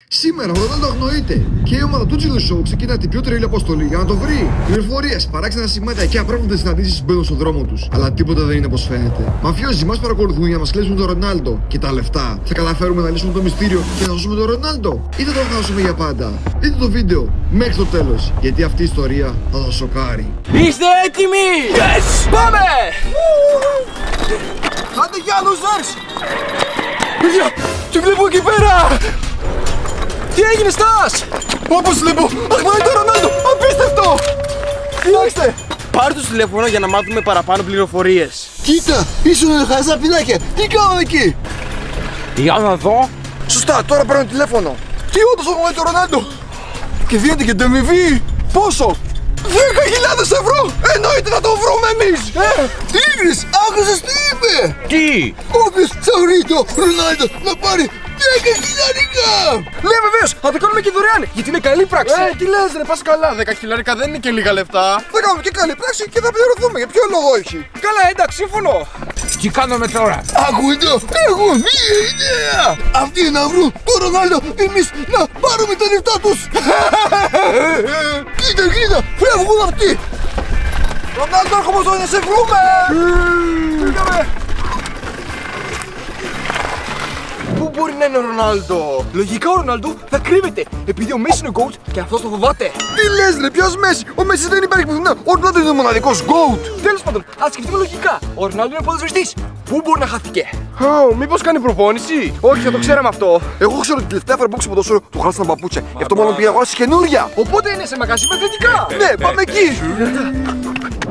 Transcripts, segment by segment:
Σήμερα ο Ρονάλντο αγνοείται και η ομάδα του Τζίλου Σόου ξεκινά την πιο τρελή αποστολή για να το βρει. Πληροφορίες, παράξενα σημάδια και απρόβλεπτες συναντήσεις μπαίνουν στον δρόμο τους. Αλλά τίποτα δεν είναι όπως φαίνεται. Μαφιόζοι μας παρακολουθούν για να μας κλέψουν τον Ρονάλντο και τα λεφτά. Θα καταφέρουμε να λύσουμε το μυστήριο και να σώσουμε τον Ρονάλντο, ή θα το χάσουμε για πάντα? Δείτε το βίντεο μέχρι το τέλος, γιατί αυτή η ιστορία θα σας σοκάρει. Είστε έτοιμοι? Yes! Πάμε! Άντε για losers! Παιδιά, τι βλέπω εκεί πέρα! Τι έγινε, Στας? Όπως βλέπω, αχ, μα είναι το Ρονάλντο! Απίστευτο! Κοιτάξτε! Πάρε το τηλέφωνο για να μάθουμε παραπάνω πληροφορίες. Κοίτα, ήσουν χαζά πινάκια! Τι κάνουμε εκεί? Για να δω. Σωστά, τώρα παίρνω τηλέφωνο. Τι όντως έχουμε το Ρονάλντο! Και δίνεται και ντεμιβί! Πόσο? 10.000 ευρώ! Εννοείται θα το βρούμε εμείς! Τίγρης, άκουσες τι είπε! Τι? Όποιος θα βρει το Ρονάλντο να πάρει 10.000! Ναι, βεβαίως! Θα το κάνουμε και δωρεάν! Γιατί είναι καλή πράξη! Τι λες, ρε, πας καλά! 10.000 δεν είναι και λίγα λεφτά! Θα κάνουμε και καλή πράξη και θα πληρωθούμε! Για ποιο λόγο όχι! Καλά, εντάξει, σύμφωνο! Τι κάνουμε τώρα? Ακούτε, έχω μία ιδέα! Αυτοί να βρουν το Ρονάλντο, εμείς να πάρουμε τα λεφτά τους! Κοίτα, κοίτα, φεύγουν αυτοί! Ρονάλντο, έρχομαι εδώ να σε βρούμε! Πού μπορεί να είναι ο Ρονάλντο? Λογικά ο Ρονάλντο θα κρύβεται επειδή ο Μέση είναι GOAT και αυτός το φοβάται. Τι λες, ρε, ποιος Μέση? Ο Μέση δεν υπάρχει πουθενά. Ο Ρονάλντο είναι ο μοναδικός GOAT. Τέλος πάντων, ας σκεφτούμε λογικά. Ο Ρονάλντο είναι ποδοσφαιριστής. Πού μπορεί να χάθηκε? Μήπως κάνει προπόνηση? Όχι, θα το ξέραμε αυτό. Εγώ ξέρω ότι την τελευταία φορά που έπαιξε ποδόσφαιρο του χάσαν τα παπούτσια. Γι' αυτό μάλλον πήγα αγοράσει καινούρια. Οπότε είναι σε μαγαζί με θετικά. Ναι, πάμε εκεί.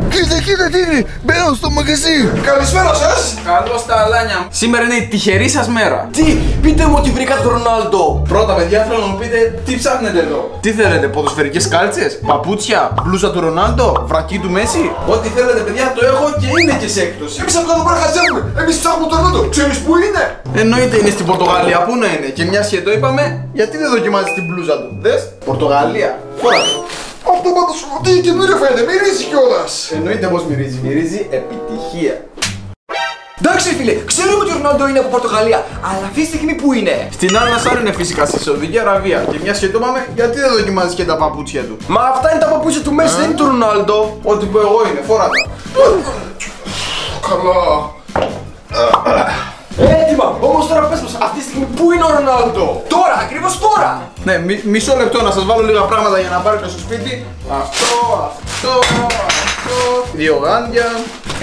Κοίτα, κοίτα, Τίγρη, μπαίνω στο μαγαζί! Καλησπέρα σας! Καλώς τα αλάνια μου. Σήμερα είναι η τυχερή σας μέρα. Τι, πείτε μου ότι βρήκα τον Ρονάλντο. Πρώτα, παιδιά, θέλω να μου πείτε τι ψάχνετε εδώ. Τι θέλετε, ποδοσφαιρικές κάλτσες, παπούτσια, μπλούζα του Ρονάλντο, βρακί του Μέση? Ό,τι θέλετε, παιδιά, το έχω και είναι και σε έκπτωση. Εμείς απλά εδώ πέρα χαζεύουμε. Εμείς ψάχνουμε τον Ρονάλντο. Ξέρεις πού είναι? Εννοείται είναι στην Πορτογαλία, πού να είναι. Και μια και το είπαμε, γιατί δεν δοκιμάζεις την μπλούζα του? Δες, Πορτογαλία. Φορά. Αυτό πάντως τι καινούριο φαίνεται, μυρίζει κιόλας. Εννοείται πως μυρίζει, μυρίζει επιτυχία. Εντάξει, φίλε, ξέρουμε ότι ο Ρονάλντο είναι από Πορτογαλία, αλλά αυτή τη στιγμή πού είναι? Στην Al Nassr είναι φυσικά στη Σαουδική Αραβία. Και μια και το είπαμε, γιατί δεν δοκιμάζεις και τα παπούτσια του? Μα αυτά είναι τα παπούτσια του Μέση, δεν είναι του Ρονάλντο. Ό,τι που εγώ είναι, φορά τα. Καλά. Έτοιμα! Όμως τώρα πες μας, αυτή τη στιγμή πού είναι ο Ρονάλντο? Τώρα, ακριβώς τώρα! Ναι, μισό λεπτό να σας βάλω λίγα πράγματα για να πάρετε στο σπίτι. Αυτό. Δύο γάντια,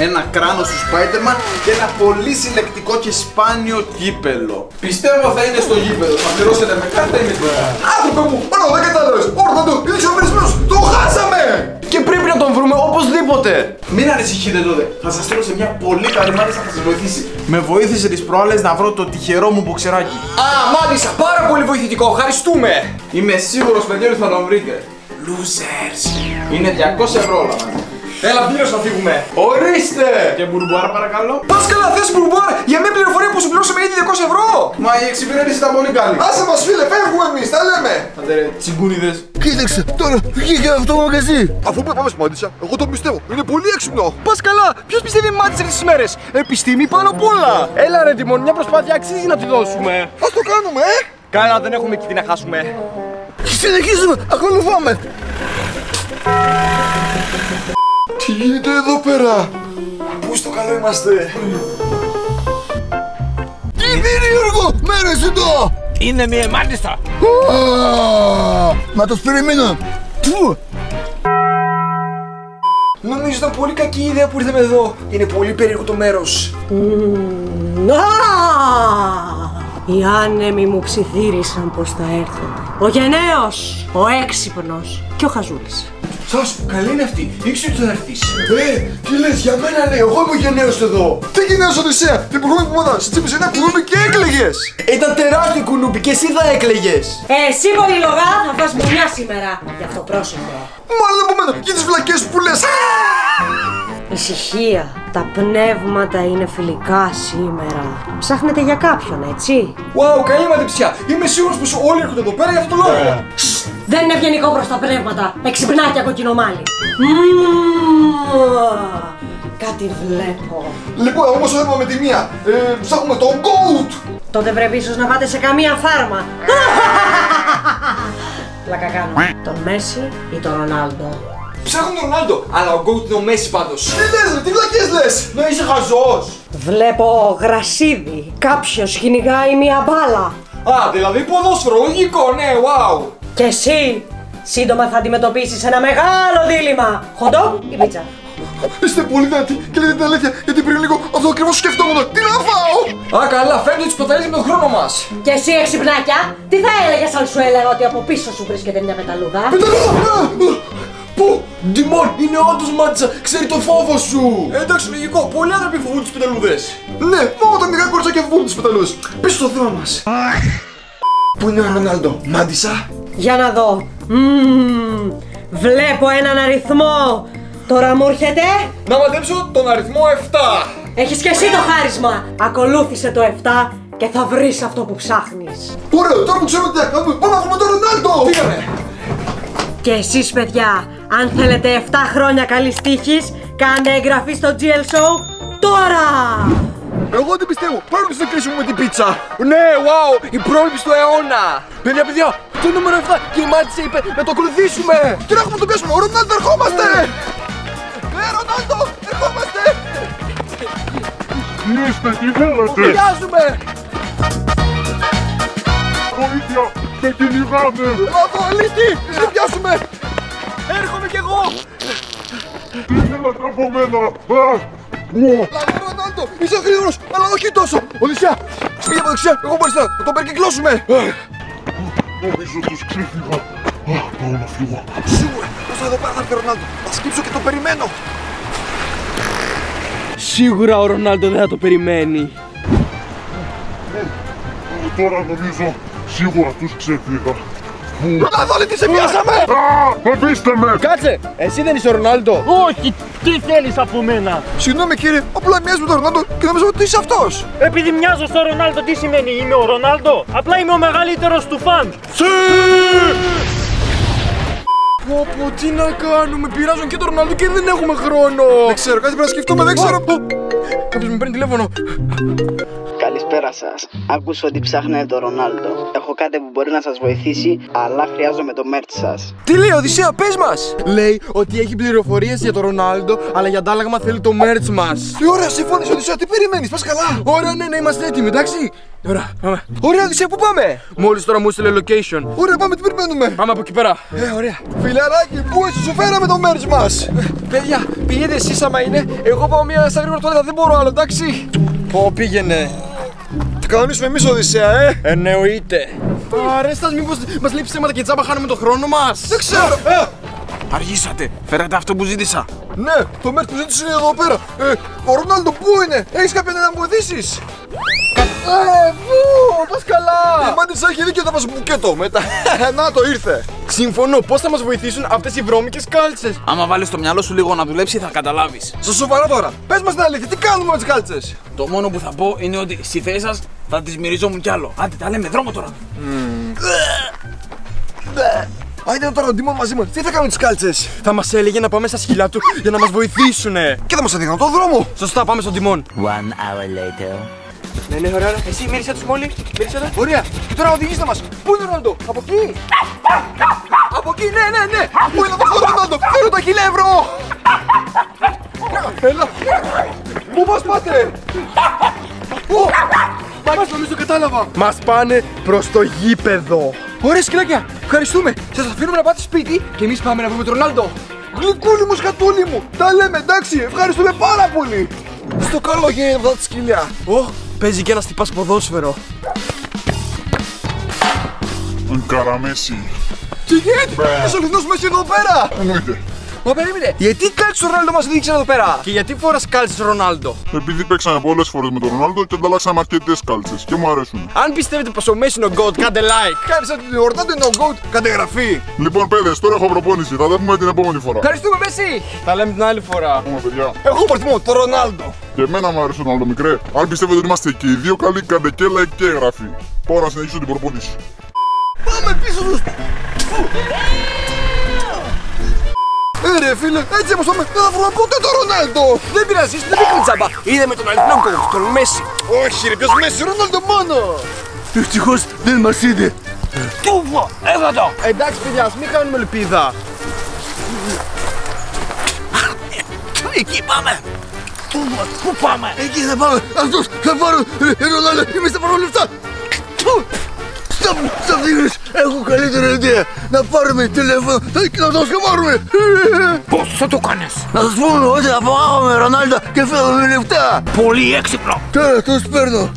ένα κράνος του Spider-Man και ένα πολύ συλλεκτικό και σπάνιο κύπελο. Πιστεύω θα είναι στο γήπεδο. Θα πληρώσετε με κάρτα ή με τίποτα? Άνθρωπε μου, πάνω δεν κατάλαβες! Ο Ρονάλντο είναι εξαφανισμένος! Το χάσαμε! Και πρέπει να τον βρούμε οπωσδήποτε! Μην ανησυχείτε τότε. Θα σας στείλω σε μια πολύ καλή μάνα που θα σας βοηθήσει. Με βοήθησε τις προάλλες να βρω το τυχερό μου μποξεράκι. Α, μάλιστα, πάρα πολύ βοηθητικό, ευχαριστούμε! Είμαι σίγουρος, παιδιά, ότι θα τον βρείτε. Losers. Είναι 200 ευρώ όλα μαζί. Έλα, πλήρως να φύγουμε! Ορίστε! Και μπουρμπουάρα, παρακαλώ. Πας καλά, θες μπουρμπουάρα για μια πληροφορία που σου πληρώσαμε ήδη 200 ευρώ! Μα η εξυπηρέτηση ήταν πολύ καλή. Άσε μας, φίλε, φεύγουμε εμείς, τα λέμε! Άντε ρε, τσιγκούνιδες. Κοίταξε, τώρα βγήκε αυτό το μαγαζί! Αφού πάμε στη Μάντισσα, εγώ το πιστεύω, είναι πολύ έξυπνο! Πας καλά, ποιος πιστεύει Μάντισσα αυτές τις μέρες? Επιστήμη πάνω απ' όλα! Έλα ρε Τιμόν, μια προσπάθεια αξίζει να τη δώσουμε! Ας το κάνουμε, Καλά, δεν έχουμε εκεί τι να χάσουμε! Συνεχίζουμε, ακολουθάμε! Τι γίνεται εδώ πέρα? Πού στο καλό είμαστε? Τι περίεργο! Μέρες εδώ! Είναι μια Μάντισσα! Να τους περιμένω! Πού! Νομίζω ήταν πολύ κακή ιδέα που ήρθαμε εδώ. Είναι πολύ περίεργο το μέρος. Οι άνεμοι μου ψιθύρισαν πως θα έρθετε. Ο γενναίος, ο έξυπνος και ο χαζούλης. Σάσου, καλή είναι αυτή. Ήξερε ότι θα έρθεις. Τι λες, για μένα λέει, εγώ είμαι ο γενναίος εδώ. Τι γενναίος Οδυσσέα, την προηγούμενη εβδομάδα σε τσίπησε ένα κουνούμπι και έκλαιγες. Ήταν τεράστιο κουνούμπι και εσύ θα έκλαιγες. Εσύ πολυλογά θα φας μουνιά σήμερα. Γι' αυτό πρόσεχε. Μάλλον από μένα, και τις βλακές που λες. Ησυχία. Τα πνεύματα είναι φιλικά σήμερα. Ψάχνετε για κάποιον, έτσι? Wow, καλή μαντεψιά. Είμαι σίγουρος πως όλοι έρχονται εδώ πέρα για αυτό το λόγο. Δεν είναι ευγενικό προς τα πνεύματα. Εξυπνάκια κοκκινομάλι. Κάτι βλέπω. Λοιπόν, όμως έχουμε με τη μία. Ψάχνουμε τον GOAT. Τότε πρέπει ίσως να πάτε σε καμία φάρμα. Πλάκα κάνω. Τον Μέση ή τον Ρονάλντο? Ψάχνουν τον Ρονάλντο, αλλά ο GOAT είναι ο Μέση πάντως. Τι λες ρε, τι βλακές λες? Να είσαι χαζός. Βλέπω γρασίδι. Κάποιος κυνηγάει μια μπάλα. Α, δηλαδή ποδόσφαιρο, λογικό, ναι, wow. Και εσύ σύντομα θα αντιμετωπίσεις ένα μεγάλο δίλημμα. Χοντό ή πίτσα? Είστε πολύ δυνατοί και λέτε την αλήθεια, γιατί πριν λίγο αυτό ακριβώς σκεφτόμουν. Τι να φάω! Α, καλά, φαίνεται ότι σπαταλίζει με τον χρόνο μας. Και εσύ εξυπνάκια, τι θα έλεγες αν σου έλεγα ότι από πίσω σου βρίσκεται μια πεταλούδα? Πού, Ντιμόν, είναι όντως μάτσα, ξέρει το φόβο σου. Εντάξει, λογικό, πολλοί άνθρωποι φοβούν τις πεταλούδες. Ναι, φάω τα μικρά κοριτσάκια φοβούν τις πεταλούδες. Πίσω στο θέμα μας. Πού είναι ο Ρονάλντο, μάντισα? Για να δω. Βλέπω έναν αριθμό. Τώρα μου έρχεται. Να μαντέψω τον αριθμό 7. Έχεις και εσύ το χάρισμα. Ακολούθησε το 7 και θα βρεις αυτό που ψάχνεις. Ωραία, τώρα που ξέρουμε τι θα κάνουμε, πάμε να βρούμε τον Ρονάλντο! Πήγαμε. Και εσείς παιδιά, αν θέλετε 7 χρόνια καλής τύχης, κάντε εγγραφή στο GL Show τώρα! Εγώ δεν πιστεύω, πάμε να κλείσουμε με την πίτσα! Ναι, wow, η πρόληψη του αιώνα. Παιδιά, το νούμερο 7 και η μάτσα είπε να το ακολουθήσουμε. Και να έχουμε να τον πιάσουμε, ο Ρονάλντο, ερχόμαστε! Ναι, Ρονάλντο, ερχόμαστε! Τι είστε, τι θέλετε? Πιάζουμε. Βοήθεια, με κυνηγάνε! Αλήτη, σε πιάσουμε! Έρχομαι κι εγώ. Τι θέλετε από μένα? Λάβε Ρονάλντο, είσαι γρήγορος, αλλά όχι τόσο! Οδυσσέα, πήγε από δεξιά, εγώ από αριστερά, θα τον περικυκλώσουμε! Νομίζω τους ξέφυγα. Πάω να φύγω. Σίγουρα, πώς θα εδώ πέρα θα έρθει ο Ρονάλντο, θα σκύψω και το περιμένω! Σίγουρα ο Ρονάλντο δεν θα το περιμένει. Τώρα νομίζω σίγουρα τους ξέφυγα. Ρονάλντο, τι σε πιάσαμε! Αφήστε με! Κάτσε, εσύ δεν είσαι ο Ρονάλντο. Όχι, τι θέλεις από μένα? Συγγνώμη κύριε, απλά μοιάζει με τον Ρονάλντο και νόμιζα ότι είσαι αυτός! Επειδή μοιάζω στο Ρονάλντο, τι σημαίνει? Είμαι ο Ρονάλντο? Απλά είμαι ο μεγαλύτερος του φαν. Πω, τι να κάνουμε, πειράζουν και τον Ρονάλντο και δεν έχουμε χρόνο. Δεν ξέρω, κάτι πρέπει να σκεφτούμε, δεν ξέρω. Κάποιος με παίρνει τηλέφωνο. Καλησπέρα σας. Άκουσα ότι ψάχνετε τον Ρονάλντο. Έχω κάτι που μπορεί να σας βοηθήσει, αλλά χρειάζομαι το merch σας. Τι λέει, Οδυσσέα, πες μας! Λέει ότι έχει πληροφορίες για τον Ρονάλντο, αλλά για αντάλλαγμα θέλει το merch μας. Τι ωραία, συμφώνησε, Οδυσσέα, τι περιμένεις, πας καλά! Ωραία, ναι, είμαστε έτοιμοι, εντάξει. Ωραία, πάμε. Ωραία, Οδυσσέα, πού πάμε? Μόλις τώρα μου έστειλε location. Ωραία, πάμε, τι περιμένουμε! Πάμε από εκεί πέρα. Ωραία. Φιλαράκι, πού είσαι, σου φέραμε το merch μας! Παιδιά, πηγαίνετε εσείς άμα είναι. Εγώ πάω μια στα γρήγορα τώρα, δεν μπορώ άλλο, εντάξει. Πω, πήγαινε. Τι κανονίσουμε εμείς, Οδυσσέα, Εννοείται. Αρέ σας, μήπως μας λείπει ψέματα και τσάμπα χάνουμε τον χρόνο μας? Δεν ξέρω! Αργήσατε. Φέρατε αυτό που ζήτησα. Ναι, το merch που ζήτησε είναι εδώ πέρα! Ο Ρονάλντο πού είναι, έχεις κάποιον να μου βοηθήσεις! Πού, πας καλά. Η μάντισα έχει δίκιο, θα μας μπουκέτο μετά. Να το ήρθε! Συμφωνώ, πώς θα μας βοηθήσουν αυτές οι βρώμικες κάλτσες? Άμα βάλεις το μυαλό σου λίγο να δουλέψει, θα καταλάβεις. Στα σοβαρά τώρα, πες μας την αλήθεια, τι κάνουμε με τις κάλτσες! Το μόνο που θα πω είναι ότι στη θέση σας θα τις μυριζόμουν κι άλλο. Άντε, τα λέμε, δρόμο τώρα. Άιντε τώρα ο Ντιμόν μαζί μας, τι θα κάνουμε τις κάλτσες! Θα μας έλεγε να πάμε στα σκυλιά του για να μας βοηθήσουνε. Και θα μας έδιναν τον δρόμο! Σωστά, πάμε στον Τιμόν. 1 hour later. Ναι, ωραία. Εσύ μύρισε τους μόλι. Μύρισε τα. Ωραία. Και τώρα οδηγήστε μας. Πού είναι ο Ρονάλντο? Από εκεί. Από εκεί, ναι. Πού είναι αυτό το Ρονάλντο, φέρω τα 1000 ευρώ! Έλα. Πού μας πάτε? Πού? Μας νομίζω κατάλαβα. Μας πάνε προς το γήπεδο. Ωραία σκυλάκια. Ευχαριστούμε. Σας αφήνουμε να πάτε σπίτι και εμείς πάμε να βρούμε τον Ρονάλντο. Γλυκούλη μου, σκατούλη μου! Τα λέμε, εντάξει, ευχαριστούμε πάρα πολύ! Στο καλό γίνεται αυτά τα σκυλιά! Παίζει και ένας τυπάς ποδόσφαιρο. Καραμέση. Τι γίνεται! Είσαι ο αληθινός Μέση εδώ πέρα! Εννοείται. Μα περίμενε, γιατί κάλτσες ο Ρονάλντο μας δείξαν εδώ πέρα? Και γιατί φοράς κάλτσες Ρονάλντο? Επειδή παίξαμε πολλές φορές με τον Ρονάλντο και ανταλλάξαμε αρκετές κάλτσες και μου αρέσουν. Αν πιστεύετε πως ο Μέση είναι ο GOAT, κάντε like. Κάνεις ότι ο Ρονάλντο είναι ο GOAT, κάντε εγγραφή! Λοιπόν, παιδες, τώρα έχω προπόνηση. Θα τα πούμε την επόμενη φορά. Ευχαριστούμε Μέση. Θα λέμε την άλλη φορά. Πούμε, παιδιά. Εγώ προτιμώ τον Ρονάλντο! Και εμένα μου αρέσει ο Ρονάλντο, μικρέ. Αν πιστεύετε ότι είμαστε και οι δύο καλοί, κάντε και like και εγγραφή. Πάω να συνεχίσω την προπόνηση. Πάμε πίσω τους! Ρε φίλε, έτσι όπως πάμε, δεν θα βρούμε ποτέ τον Ρονάλντο! Δεν πειράζει, δεν δείχνει τζάμπα. Είδε με τον αληθινό GOAT, τον Μέση. Όχι ρε, ποιος Μέση, Ρονάλντο μόνο. Ευτυχώς δεν μας είδε. Τούβο, έλα εδώ. Εντάξει παιδιά, ας μην κάνουμε ελπίδα. Εκεί πάμε. Πού πάμε? Εκεί θα πάμε. Αυτός θα πάρω. Ρονάλντο, εμείς θα πάρουμε λεφτά. Σταυρίγρες, έχω καλύτερη ιδέα. Να πάρουμε τηλέφωνο και να το σκαμάρουμε. Πώς θα το κάνεις? Να σας πούμε ότι θα πάμε Ρονάλντο και φέρουμε λεφτά. Πολύ έξυπνο. Τώρα το σπέρνω.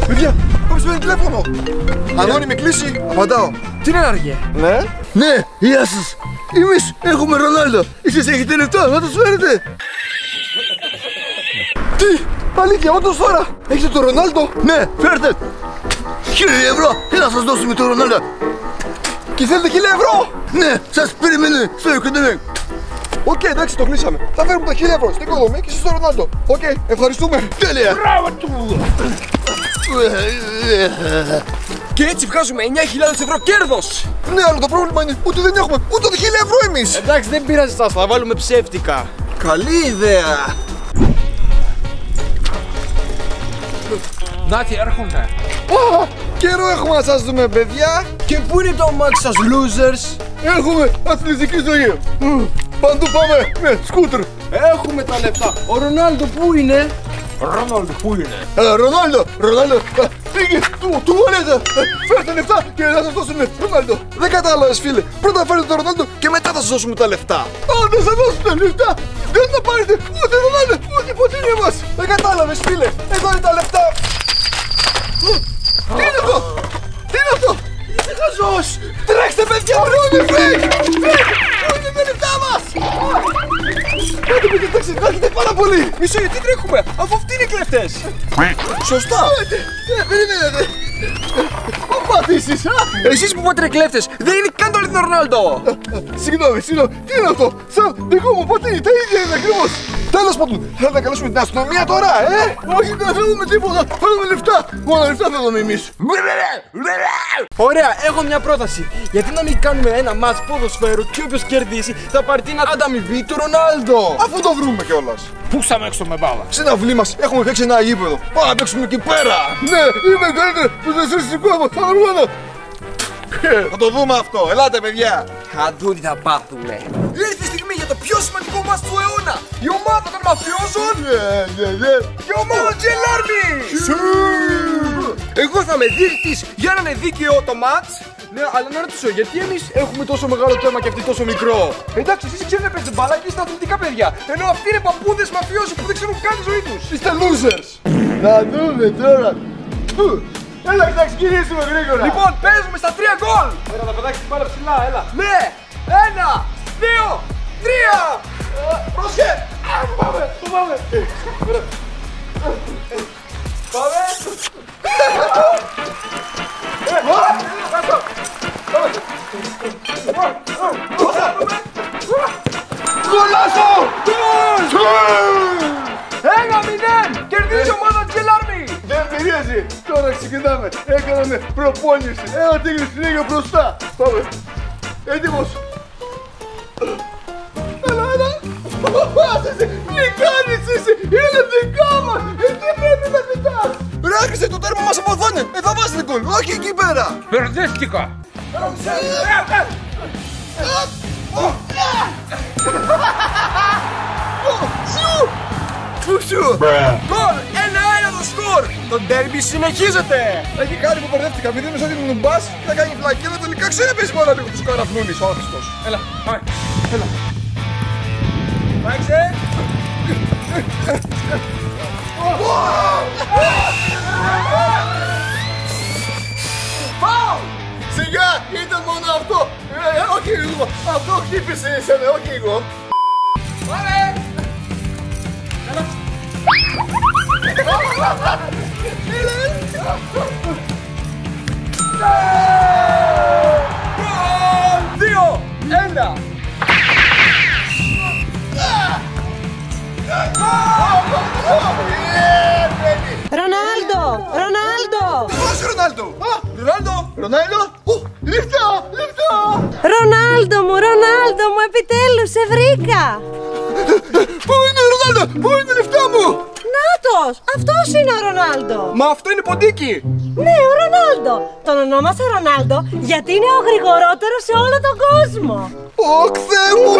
Παιδιά, κάποιος παίρνει τηλέφωνο. Ανώνυμη κλίση, απαντάω. Τι είναι αργέ? Ναι. Ναι, γεια σας. Εμείς έχουμε Ρονάλντο. Εσείς έχετε λεφτά, να τους φέρετε. Τι, αλήθεια, όντως τώρα. Έχετε το Ρονάλντο? Ναι, φέρτε. 1.000 ευρώ και να σας δώσουμε το Ρονάλντο. Και θέλετε 1.000 ευρώ? Ναι, σας περιμένω στο οικοδομή. Οκ, εντάξει, το κλείσαμε. Θα φέρουμε τα 1.000 ευρώ στην οικοδομή και εσείς στο Ρονάλντο. Οκ, ευχαριστούμε. Τέλεια. Μπράβο του. Και έτσι βγάζουμε 9.000 ευρώ κέρδος. Ναι, αλλά το πρόβλημα είναι ότι δεν έχουμε ούτε 1.000 ευρώ εμείς. Εντάξει, δεν πειράζει σας, θα βάλουμε ψεύτικα. Καλή ιδέα. Να τι έρχονται. Καιρό έχουμε να σας δούμε, παιδιά. Και πού είναι το αμάξι σας, losers? Έχουμε αθλητική ζωή. Παντού πάμε με σκούτερ. Έχουμε τα λεφτά. Ο Ρονάλντο πού είναι? Ρόναλντ, πού είναι? Ρονάλντο, φύγε, του βολέτε. Φέρτε λεφτά και να σας δώσουμε Ρονάλντο. Δεν κατάλαβες, φίλε. Πρώτα φέρετε το Ρονάλντο και μετά θα σας δώσουμε τα λεφτά. Αν δεν σας δώσουμε λεφτά, δεν θα πάρετε ούτε Ρονάλντο, ούτε ποτήρια μας. Δεν κατάλαβες, φίλε. Εδώ είναι τα λεφτά. Τι είναι αυτό, τι είναι αυτό? Είσαι χαζός. Τρέξτε, παιδιά, βρούμε, πού είναι τα λεφτά μας? Άντε, παιδιά, τα ξεχάσετε πάρα πολύ. Μισό, γιατί τρέχουμε, αφού αυτοί είναι οι κλέφτες. Σωστά. Περιμένετε. Πού πάτε εσείς, Εσείς που πάτε κλέφτες, δεν είναι καν το αληθινό Ρονάλντο. Συγγνώμη, τι είναι αυτό? Σαν δικό μου πατήρι, τα ίδια είναι ακριβώς. Τέλος πάντων, θέλετε να καλέσουμε την αστυνομία τώρα, Όχι, δεν θέλουμε τίποτα, θέλουμε λεφτά. Μόνο λεφτά θέλουμε εμείς. Ωραία, έχω μια πρόταση. Γιατί να μην κάνουμε ένα μάτς ποδοσφαίρου και όποιος κερδίσει θα πάρει την ανταμοιβή του Ρονάλντο. Αφού το βρούμε κιόλας. Πού θα έξω με μπάλα? Στην αυλή μας έχουμε φτιάξει ένα γήπεδο. Πάμε να παίξουμε εκεί πέρα. Ναι, είμαι καλύτερο που δεν είσαι στην κόμμα, θα βρούμε. Θα το δούμε αυτό. Ελάτε, παιδιά. Θα δούμε τι θα πάθουμε. Ήρθε η στιγμή για το πιο σημαντικό μάτς του αιώνα. Η ομάδα των μαφιόζων. Και η ομάδα Τζελάρμι. Εγώ θα είμαι διαιτητής για να είναι δίκαιο το μάτς. Ναι, αλλά να ρωτήσω, γιατί εμείς έχουμε τόσο μεγάλο τέρμα και αυτοί τόσο μικρό? Εντάξει, εσείς ξέρετε να παίζετε μπάλα και είστε αθλητικά παιδιά. Ενώ αυτοί είναι παππούδες μαφιόζοι που δεν ξέρουν καν τη ζωή τους. Είστε losers. Να δούμε τώρα. Έλα, να ξεκινήσουμε γρήγορα. Λοιπόν, παίζουμε στα 3 γκολ. Έλα, να πετάξεις την μπάλα ψηλά, έλα. Ναι, 1, 2, 3. Πρόσχε. Πάμε, πάμε. Γολάσο! 1-0. Κερδίζει η ομάδα Τζελάρμι. Δεν πειράζει, τώρα ξεκινάμε. Έκαναμε προπόνηση. Ένα τίγρη συνέχεια μπροστά. Πάμε. Έτοιμος. Έλα, έλα. Τι κάνεις εσύ, είναι δικά μας. Γιατί πρέπει να κοιτάς? Ράκησε, το τέρμα μας από εδώ είναι. Εδώ βάζετε γκολ, όχι εκεί πέρα. Μπερδεύτηκα. Γκολ, 1-1 το σκορ. Το ντέρμπι συνεχίζεται. Έχει κάνει που μπερδεύτηκα, επειδή είναι σαν την νουμπάς και θα κάνει φλακή, αλλά τελικά ξέρει πες μόνο λίγο τους καραφλούνεις, ο άχρηστος. Έλα, πάμε. Μάξε. Φάουλ! Σιγά, ήταν μόνο αυτό. Όχι εγώ, αυτό χτύπησε εσένα, όχι εγώ. Πάμε. Γκολ, 2-1. Ρονάλντο! Ρονάλντο! Πώς Ρονάλντο! Ρονάλντο! Ρονάλντο, λεφτά, λεφτά. Ρονάλντο μου, επιτέλους σε βρήκα! Πού είναι ο Ρονάλντο, πού είναι λεφτά μου? Θανάτος! Αυτός είναι ο Ρονάλντο! Μα αυτό είναι ποντίκι! Ναι, ο Ρονάλντο! Τον ονόμασα Ρονάλντο γιατί είναι ο γρηγορότερος σε όλο τον κόσμο! Ωχ, Θεέ μου!